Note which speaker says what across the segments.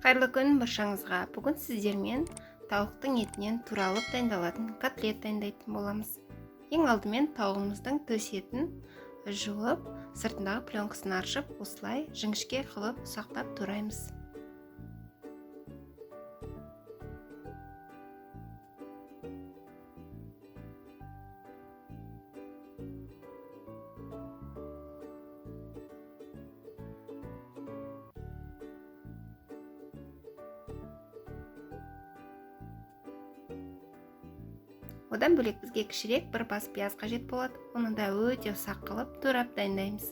Speaker 1: Қайырлы күн баршаңызға. Бүгін сіздермен тауықтың етінен туралып дайындалатын котлет дайындайтын боламыз. Ең алдымен тауығымыздың төс етін жуып, сыртындағы пленкасын аршып, осылай жіңішке қылып ұсақтап тураймыз. Одан бөлек бізге кішірек бір бас пияз қажет болады. Оны да өте ұсақ қылып турап дайындаймыз.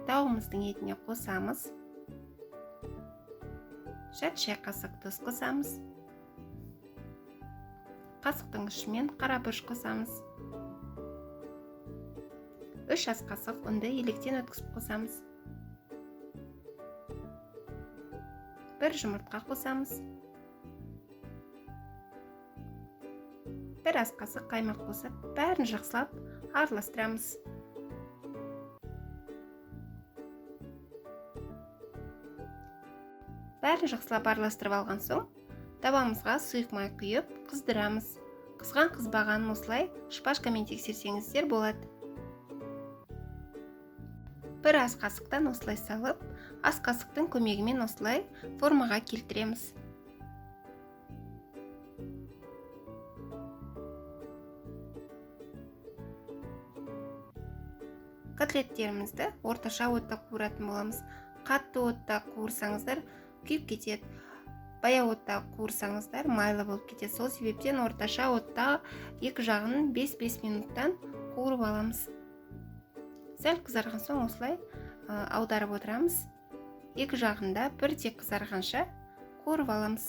Speaker 1: Тауығымыздың етіне қосамыз. Жарты шай қасық тұз қосамыз. Қасықтың ұшымен қарабұрыш қосамыз. 3 ас қасық ұнды електен өткізіп қосамыз. 1 жұмыртқа қосамыз. 1 ас қасық қаймақ қосып, бәрін жақсылап араластырамыз. Бәрін жақсылап араластырып алған соң, табамызға сұйық май құйып қыздырамыз. Қызған қызбағанын осылай шпажкамен тексерсеңіздер болады. 1 ас қасықтан осылай салып, ас қасықтың көмегімен осылай формаға келтіреміз. Котлеттерімізді орташа отта қуыратын боламыз. Қатты отта қуырсаңыздар күйіп кетеді. Баяу отта қуырсаңыздар майлы болып кетеді. Сол себептен орташа отта екі жағын 5-5 минуттан қуырып аламыз. Сәл қызарған соң осылай аударып отырамыз. Екі жағында бірдей қызарғанша қуырып аламыз.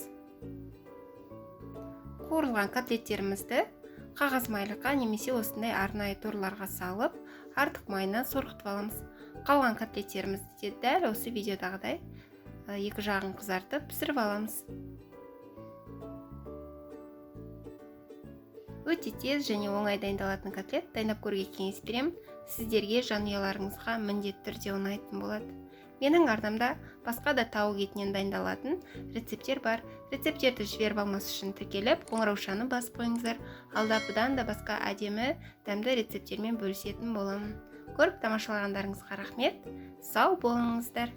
Speaker 1: Қуырылған котлеттерімізді қағаз майлыққа немесе осындай арнайы торларға салып, артық майынан сорғытып аламыз. Қалған котлеттерімізді дәл осы видеодағыдай екі жағын қызартып пісіріп аламыз. Өте тез және оңай дайындалатын котлет дайындап көруге кеңес беремін. Сіздерге жанұяларыңызға міндетті түрде ұнайтын болады. Менің арнамда басқа да тауық етінен дайындалатын рецептер бар. Рецептерді жіберіп алмас үшін тіркеліп, қоңыраушаны басып қойыңыздар. Алда бұдан да басқа әдемі, дәмді рецептермен бөлісетін боламын. Көріп тамашалағандарыңызға рахмет. Сау болыңыздар.